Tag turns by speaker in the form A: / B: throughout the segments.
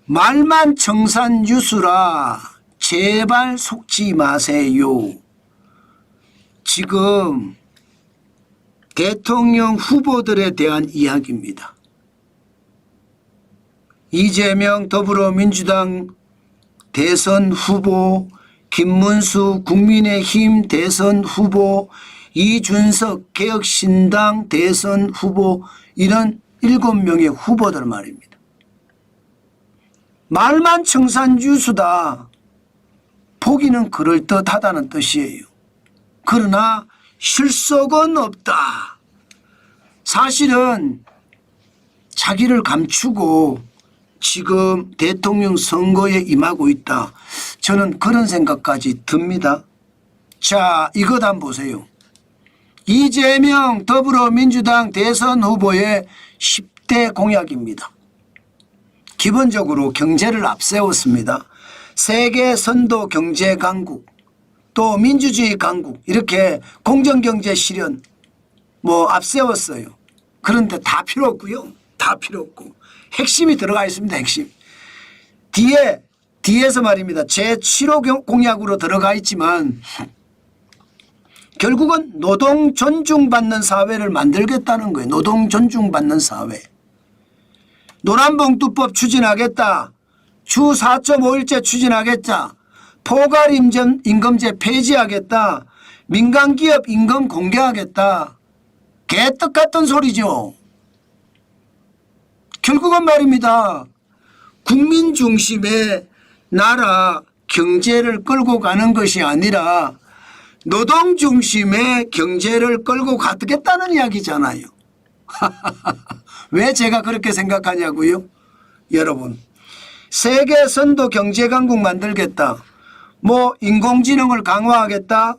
A: 말만 청산유수라 제발 속지 마세요. 지금 대통령 후보들에 대한 이야기입니다. 이재명 더불어민주당 대선 후보, 김문수 국민의힘 대선 후보, 이준석 개혁신당 대선 후보, 이런 7명의 후보들 말입니다. 말만 청산유수다. 보기는 그럴듯하다는 뜻이에요. 그러나 실속은 없다. 사실은 자기를 감추고 지금 대통령 선거에 임하고 있다. 저는 그런 생각까지 듭니다. 자, 이것 한번 보세요. 이재명 더불어민주당 대선 후보의 10대 공약입니다. 기본적으로 경제를 앞세웠습니다. 세계 선도 경제 강국, 또 민주주의 강국, 이렇게 공정경제 실현 앞세웠어요. 그런데 다 필요 없고요. 다 필요 없고 핵심이 들어가 있습니다. 핵심. 뒤에서 말입니다. 제7호 공약으로 들어가 있지만 결국은 노동 존중받는 사회를 만들겠다는 거예요. 노동 존중받는 사회. 노란봉투법 추진하겠다. 주 4.5일제 추진하겠다. 포괄임금제 폐지하겠다. 민간기업 임금 공개하겠다. 개떡 같은 소리죠. 결국은 말입니다. 국민 중심의 나라 경제를 끌고 가는 것이 아니라 노동 중심의 경제를 끌고 가겠다는 이야기잖아요. 왜 제가 그렇게 생각하냐고요? 여러분, 세계 선도 경제 강국 만들겠다. 인공지능을 강화하겠다.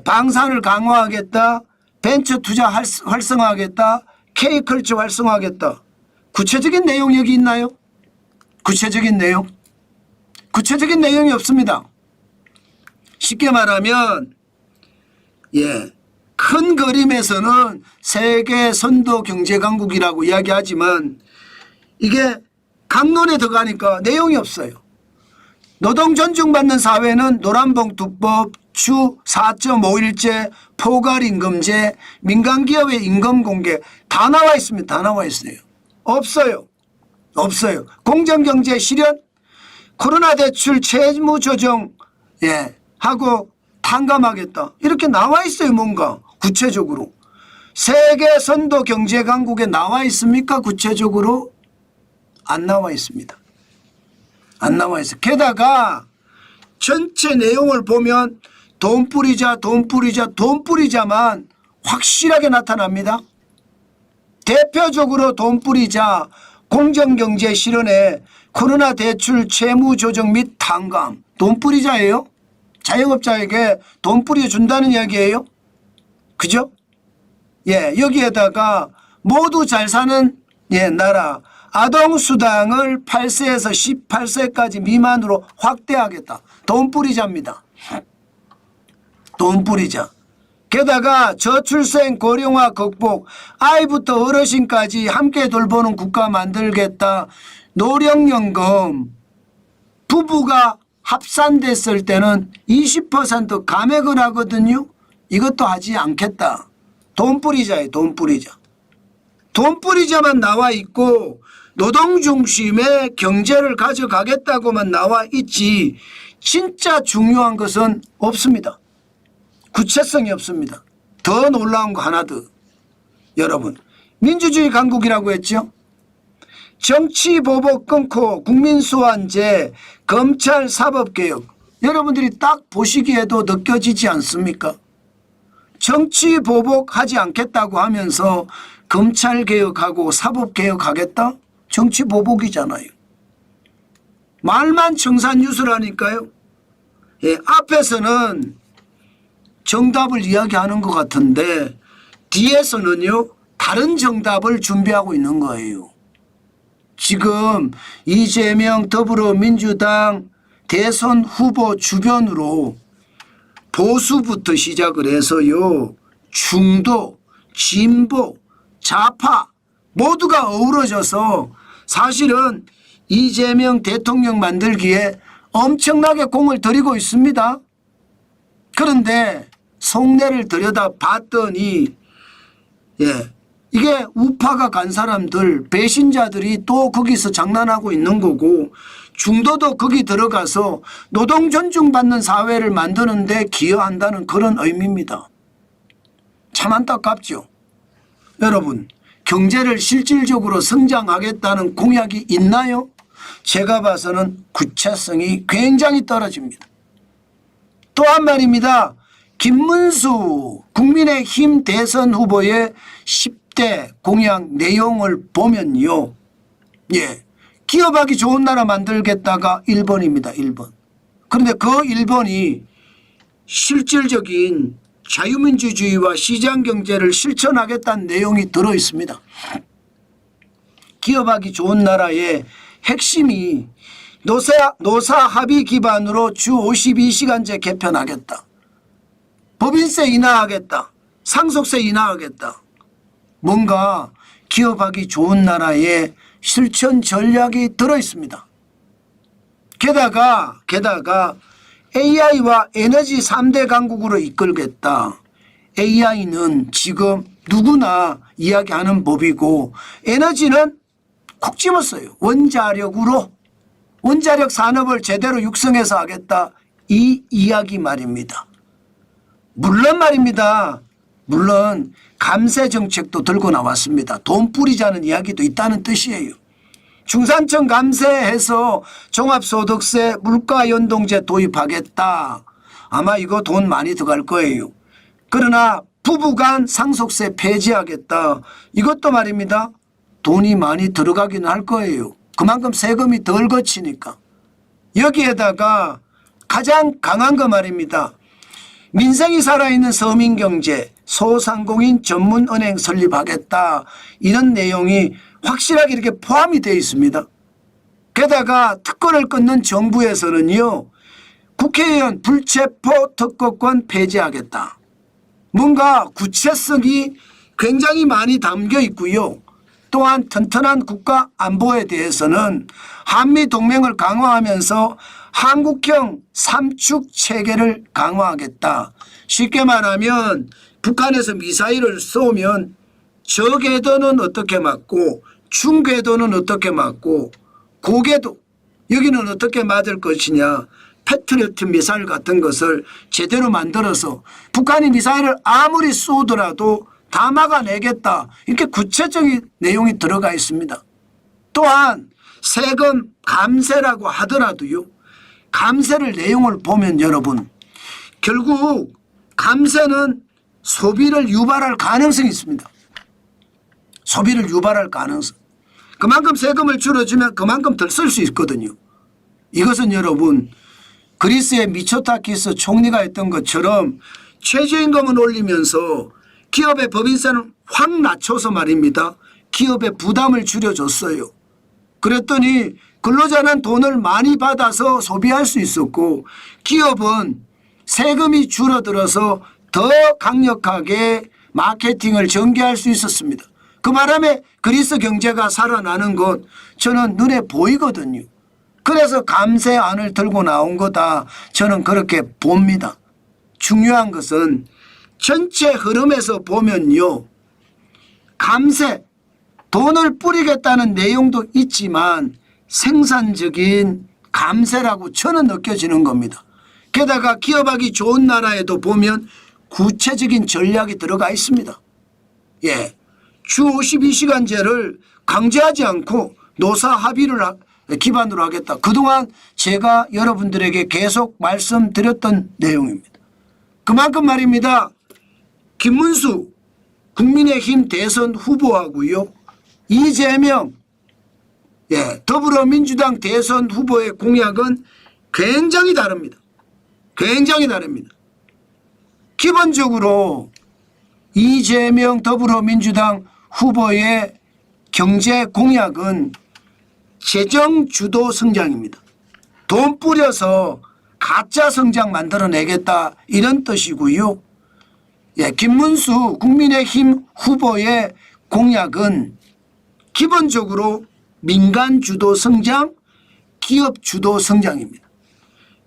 A: 방산을 강화하겠다. 벤처 투자 활성화하겠다. K컬처 활성화하겠다. 구체적인 내용 여기 있나요? 구체적인 내용? 구체적인 내용이 없습니다. 쉽게 말하면 큰 그림에서는 세계 선도 경제 강국이라고 이야기하지만 이게 강론에 들어가니까 내용이 없어요. 노동 존중받는 사회는 노란봉투법, 주 4.5일제, 포괄임금제, 민간기업의 임금 공개 다 나와 있습니다. 다 나와 있어요. 없어요. 없어요. 공정경제 실현, 코로나 대출 채무 조정 하고 탕감하겠다. 이렇게 나와 있어요. 뭔가 구체적으로. 세계 선도 경제 강국에 나와 있습니까? 구체적으로 안 나와 있습니다. 안 나와 있어요. 게다가 전체 내용을 보면 돈 뿌리자, 돈 뿌리자, 돈 뿌리자만 확실하게 나타납니다. 대표적으로 돈 뿌리자, 공정경제 실현에 코로나 대출 채무 조정 및 탕감. 돈 뿌리자예요? 자영업자에게 돈 뿌려준다는 이야기예요? 그죠? 여기에다가 모두 잘 사는 나라 아동수당을 8세에서 18세까지 미만으로 확대하겠다. 돈 뿌리자입니다. 돈 뿌리자. 게다가 저출생 고령화 극복, 아이부터 어르신까지 함께 돌보는 국가 만들겠다. 노령연금, 부부가 합산됐을 때는 20% 감액을 하거든요. 이것도 하지 않겠다. 돈 뿌리자예요. 돈 뿌리자. 돈 뿌리자만 나와 있고 노동 중심의 경제를 가져가겠다고만 나와 있지 진짜 중요한 것은 없습니다. 구체성이 없습니다. 더 놀라운 거 하나 더. 여러분, 민주주의 강국이라고 했죠. 정치 보복 끊고 국민 소환제, 검찰 사법개혁. 여러분들이 딱 보시기에도 느껴지지 않습니까? 정치 보복하지 않겠다고 하면서 검찰 개혁하고 사법개혁하겠다? 정치 보복이잖아요. 말만 청산유수라니까요. 앞에서는 정답을 이야기하는 것 같은데 뒤에서는요 다른 정답을 준비하고 있는 거예요. 지금 이재명 더불어민주당 대선 후보 주변으로 보수부터 시작을 해서요 중도, 진보, 좌파 모두가 어우러져서 사실은 이재명 대통령 만들기에 엄청나게 공을 들이고 있습니다. 그런데 속내를 들여다 봤더니 이게 우파가 간 사람들, 배신자들이 또 거기서 장난하고 있는 거고, 중도도 거기 들어가서 노동 존중받는 사회를 만드는 데 기여한다는 그런 의미입니다. 참 안타깝죠. 여러분, 경제를 실질적으로 성장하겠다는 공약이 있나요? 제가 봐서는 구체성이 굉장히 떨어집니다. 또한 말입니다. 김문수 국민의힘 대선 후보의 10대 공약 내용을 보면요. 기업하기 좋은 나라 만들겠다가 1번입니다. 1번. 그런데 그 1번이 실질적인 자유민주주의와 시장경제를 실천하겠다는 내용이 들어있습니다. 기업하기 좋은 나라의 핵심이 노사 합의 기반으로 주 52시간제 개편하겠다. 법인세 인하하겠다. 상속세 인하하겠다. 뭔가 기업하기 좋은 나라의 실천 전략이 들어있습니다. 게다가 AI와 에너지 3대 강국으로 이끌겠다. AI는 지금 누구나 이야기하는 법이고, 에너지는 콕 집었어요. 원자력으로 원자력 산업을 제대로 육성해서 하겠다. 이 이야기 말입니다. 물론 말입니다. 물론 감세 정책도 들고 나왔습니다. 돈 뿌리자는 이야기도 있다는 뜻이에요. 중산층 감세해서 종합소득세 물가연동제 도입하겠다. 아마 이거 돈 많이 들어갈 거예요. 그러나 부부간 상속세 폐지하겠다. 이것도 말입니다. 돈이 많이 들어가기는 할 거예요. 그만큼 세금이 덜 거치니까. 여기에다가 가장 강한 거 말입니다. 민생이 살아있는 서민경제, 소상공인 전문은행 설립하겠다. 이런 내용이 확실하게 이렇게 포함이 되어 있습니다. 게다가 특권을 끊는 정부에서는요. 국회의원 불체포 특허권 폐지하겠다. 뭔가 구체성이 굉장히 많이 담겨 있고요. 또한 튼튼한 국가 안보에 대해서는 한미동맹을 강화하면서 한국형 삼축 체계를 강화하겠다. 쉽게 말하면 북한에서 미사일을 쏘면 저궤도는 어떻게 맞고 중궤도는 어떻게 맞고 고궤도 여기는 어떻게 맞을 것이냐. 패트리어트 미사일 같은 것을 제대로 만들어서 북한이 미사일을 아무리 쏘더라도 다 막아내겠다. 이렇게 구체적인 내용이 들어가 있습니다. 또한 세금 감세라고 하더라도요. 감세를 내용을 보면 여러분 결국 감세는 소비를 유발할 가능성이 있습니다. 소비를 유발할 가능성. 그만큼 세금을 줄여주면 그만큼 덜 쓸 수 있거든요. 이것은 여러분 그리스의 미초타키스 총리가 했던 것처럼 최저임금을 올리면서 기업의 법인세는 확 낮춰서 말입니다. 기업의 부담을 줄여줬어요. 그랬더니 근로자는 돈을 많이 받아서 소비할 수 있었고 기업은 세금이 줄어들어서 더 강력하게 마케팅을 전개할 수 있었습니다. 그 바람에 그리스 경제가 살아나는 것 저는 눈에 보이거든요. 그래서 감세안을 들고 나온 거다. 저는 그렇게 봅니다. 중요한 것은 전체 흐름에서 보면요. 감세, 돈을 뿌리겠다는 내용도 있지만 생산적인 감세라고 저는 느껴지는 겁니다. 게다가 기업하기 좋은 나라에도 보면 구체적인 전략이 들어가 있습니다. 주 52시간제를 강제하지 않고 노사 합의를 기반으로 하겠다. 그동안 제가 여러분들에게 계속 말씀드렸던 내용입니다. 그만큼 말입니다. 김문수 국민의힘 대선 후보하고요. 이재명 더불어민주당 대선 후보의 공약은 굉장히 다릅니다. 굉장히 다릅니다. 기본적으로 이재명 더불어민주당 후보의 경제 공약은 재정 주도 성장입니다. 돈 뿌려서 가짜 성장 만들어내겠다 이런 뜻이고요. 김문수 국민의힘 후보의 공약은 기본적으로 민간 주도 성장 기업 주도 성장입니다.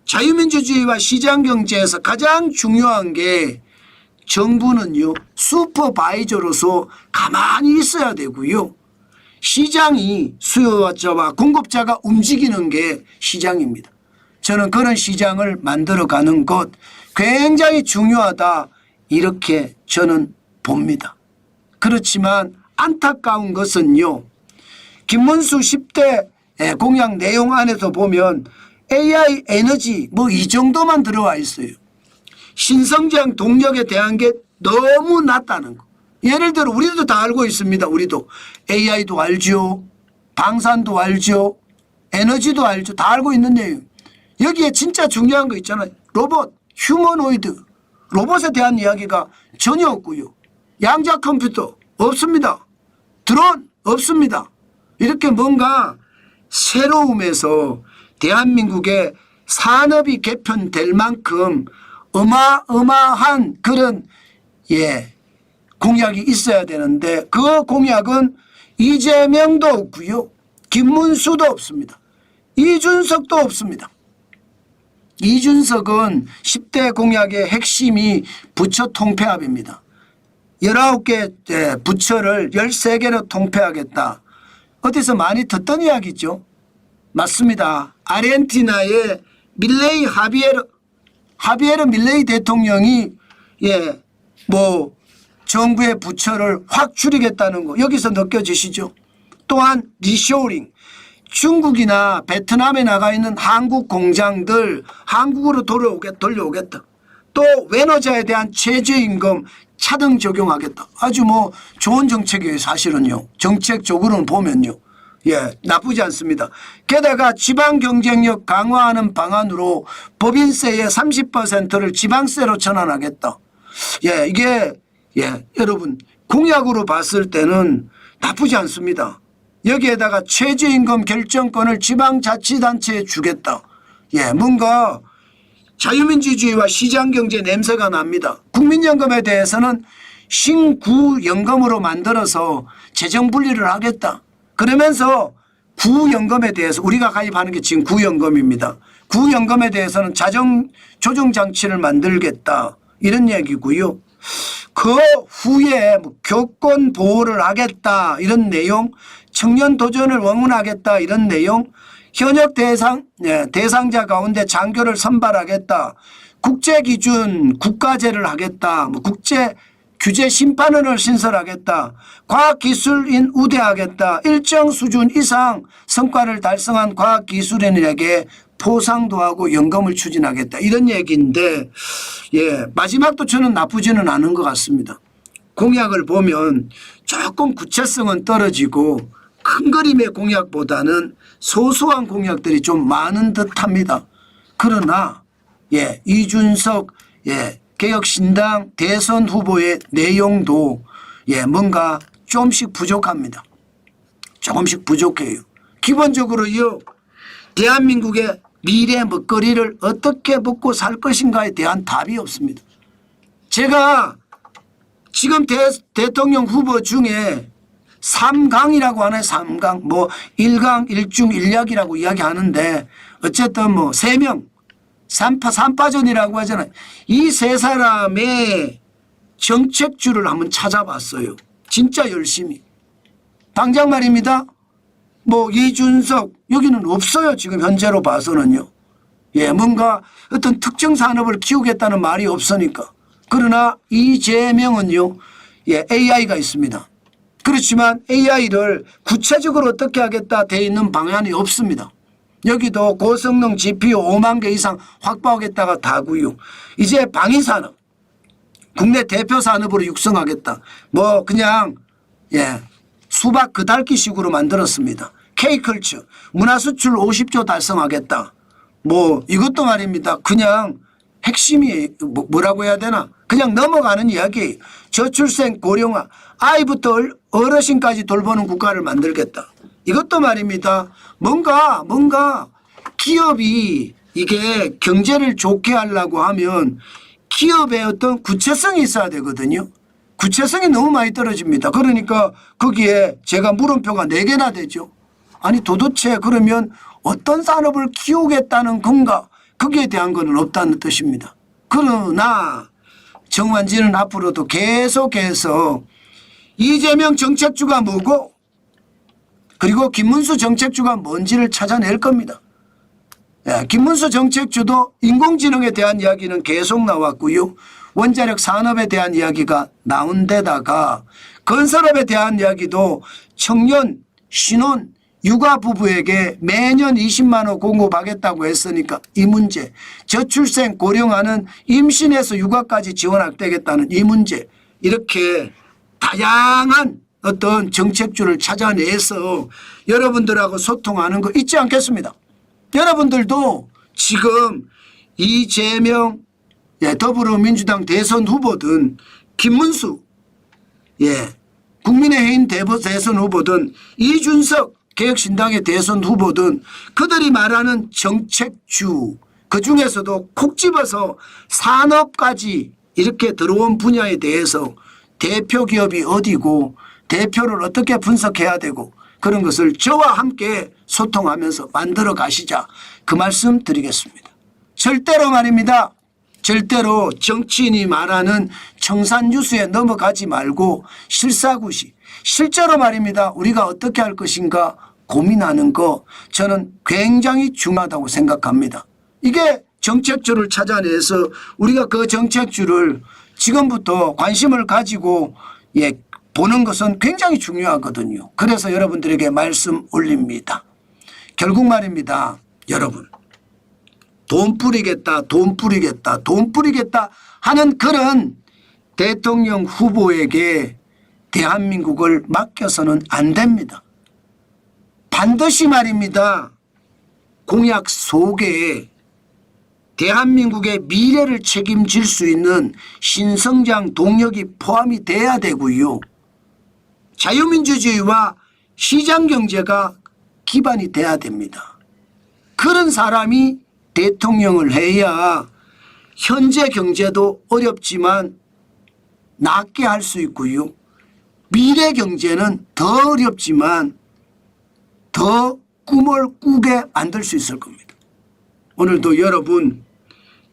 A: 자유민주주의와 시장경제에서 가장 중요한 게 정부는요 슈퍼바이저로서 가만히 있어야 되고요. 시장이 수요자와 공급자가 움직이는 게 시장입니다. 저는 그런 시장을 만들어가는 것 굉장히 중요하다 이렇게 저는 봅니다. 그렇지만 안타까운 것은요. 김문수 10대 공약 내용 안에서 보면 AI 에너지 뭐 이 정도만 들어와 있어요. 신성장 동력에 대한 게 너무 낮다는 거. 예를 들어 우리도 다 알고 있습니다. 우리도 AI도 알죠. 방산도 알죠. 에너지도 알죠. 다 알고 있는 내용. 여기에 진짜 중요한 거 있잖아요. 로봇, 휴머노이드. 로봇에 대한 이야기가 전혀 없고요. 양자 컴퓨터 없습니다. 드론 없습니다. 이렇게 뭔가 새로움에서 대한민국의 산업이 개편될 만큼 어마어마한 그런 공약이 있어야 되는데 그 공약은 이재명도 없고요. 김문수도 없습니다. 이준석도 없습니다. 이준석은 10대 공약의 핵심이 부처 통폐합입니다. 19개 부처를 13개로 통폐하겠다. 어디서 많이 듣던 이야기죠. 맞습니다. 아르헨티나의 밀레이 하비에르 밀레이 대통령이 정부의 부처를 확 줄이겠다는 거 여기서 느껴지시죠. 또한 리쇼링 중국이나 베트남에 나가 있는 한국 공장들 한국으로 돌려오겠다. 또 외노자에 대한 최저임금 차등 적용하겠다. 아주 좋은 정책이에요. 사실은요. 정책적으로는 보면요. 나쁘지 않습니다. 게다가 지방 경쟁력 강화하는 방안으로 법인세의 30%를 지방세로 전환하겠다. 이게 여러분 공약으로 봤을 때는 나쁘지 않습니다. 여기에다가 최저임금 결정권을 지방자치단체에 주겠다. 뭔가 자유민주주의와 시장경제 냄새가 납니다. 국민연금에 대해서는 신구연금으로 만들어서 재정분리를 하겠다. 그러면서 구연금에 대해서 우리가 가입하는 게 지금 구연금입니다. 구연금에 대해서는 자정조정장치를 만들겠다. 이런 얘기고요. 그 후에 교권 보호를 하겠다. 이런 내용. 청년 도전을 응원하겠다. 이런 내용. 현역 대상자 가운데 장교를 선발하겠다. 국제기준 국가제를 하겠다. 국제 규제 심판원을 신설하겠다. 과학기술인 우대하겠다. 일정 수준 이상 성과를 달성한 과학기술인에게 포상도 하고 연금을 추진하겠다. 이런 얘기인데 마지막도 저는 나쁘지는 않은 것 같습니다. 공약을 보면 조금 구체성은 떨어지고 큰 그림의 공약보다는 소소한 공약들이 좀 많은 듯합니다. 그러나 이준석 개혁신당 대선 후보의 내용도 뭔가 조금씩 부족합니다. 조금씩 부족해요. 기본적으로요. 대한민국의 미래 먹거리를 어떻게 먹고 살 것인가에 대한 답이 없습니다. 제가 지금 대통령 후보 중에 3강이라고 하나요? 3강. 1강, 1중, 1약이라고 이야기하는데 어쨌든 3명. 삼파전이라고 하잖아요. 이 세 사람의 정책주를 한번 찾아봤어요. 진짜 열심히. 당장 말입니다. 이준석 여기는 없어요. 지금 현재로 봐서는요. 뭔가 어떤 특정 산업을 키우겠다는 말이 없으니까. 그러나 이재명은요. AI가 있습니다. 그렇지만 AI를 구체적으로 어떻게 하겠다 돼 있는 방안이 없습니다. 여기도 고성능 GPU 5만 개 이상 확보하겠다가 다고요. 이제 방위산업 국내 대표 산업으로 육성하겠다. 그냥 수박 그달기식으로 만들었습니다. K컬처 문화수출 50조 달성하겠다. 이것도 말입니다. 그냥 핵심이 뭐라고 해야 되나 그냥 넘어가는 이야기. 저출생 고령화 아이부터 어르신까지 돌보는 국가를 만들겠다. 이것도 말입니다. 뭔가 기업이 이게 경제를 좋게 하려고 하면 기업의 어떤 구체성이 있어야 되거든요. 구체성이 너무 많이 떨어집니다. 그러니까 거기에 제가 물음표가 4개나 되죠. 아니 도대체 그러면 어떤 산업을 키우겠다는 건가 거기에 대한 것은 없다는 뜻입니다. 그러나 정관진은 앞으로도 계속해서 이재명 정책주가 뭐고 그리고 김문수 정책주가 뭔지를 찾아낼 겁니다. 김문수 정책주도 인공지능에 대한 이야기는 계속 나왔고요. 원자력 산업에 대한 이야기가 나온 데다가 건설업에 대한 이야기도 청년, 신혼, 육아 부부에게 매년 20만 원 공급하겠다고 했으니까 이 문제, 저출생 고령화는 임신해서 육아까지 지원하겠다는 이 문제, 이렇게 다양한 어떤 정책주를 찾아내서 여러분들하고 소통하는 거 잊지 않겠습니다. 여러분들도 지금 이재명 더불어민주당 대선 후보든 김문수 국민의힘 대선 후보든 이준석 개혁신당의 대선 후보든 그들이 말하는 정책주 그중에서도 콕 집어서 산업까지 이렇게 들어온 분야에 대해서 대표 기업이 어디고 대표를 어떻게 분석해야 되고 그런 것을 저와 함께 소통하면서 만들어 가시자 그 말씀 드리겠습니다. 절대로 말입니다. 절대로 정치인이 말하는 청산유수에 넘어가지 말고 실사구시 실제로 말입니다. 우리가 어떻게 할 것인가 고민하는 거 저는 굉장히 중요하다고 생각합니다. 이게 정책주를 찾아내서 우리가 그 정책주를 지금부터 관심을 가지고 보는 것은 굉장히 중요하거든요. 그래서 여러분들에게 말씀 올립니다. 결국 말입니다. 여러분 돈 뿌리겠다 돈 뿌리겠다 돈 뿌리겠다 하는 그런 대통령 후보에게 대한민국을 맡겨서는 안 됩니다. 반드시 말입니다. 공약 속에 대한민국의 미래를 책임질 수 있는 신성장 동력이 포함이 돼야 되고요. 자유민주주의와 시장경제가 기반이 돼야 됩니다. 그런 사람이 대통령을 해야 현재 경제도 어렵지만 낫게 할 수 있고요. 미래 경제는 더 어렵지만 더 꿈을 꾸게 만들 수 있을 겁니다. 오늘도 여러분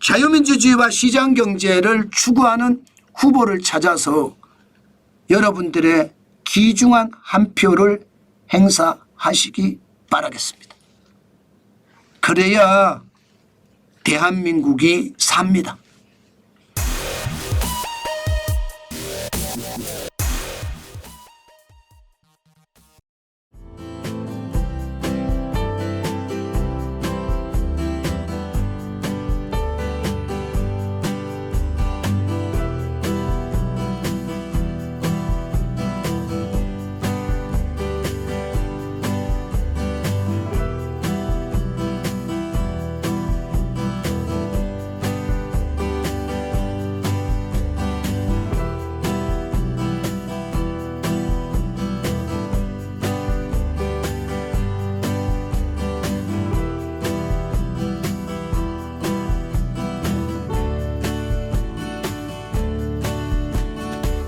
A: 자유민주주의와 시장경제를 추구하는 후보를 찾아서 여러분들의 귀중한 한 표를 행사하시기 바라겠습니다. 그래야 대한민국이 삽니다.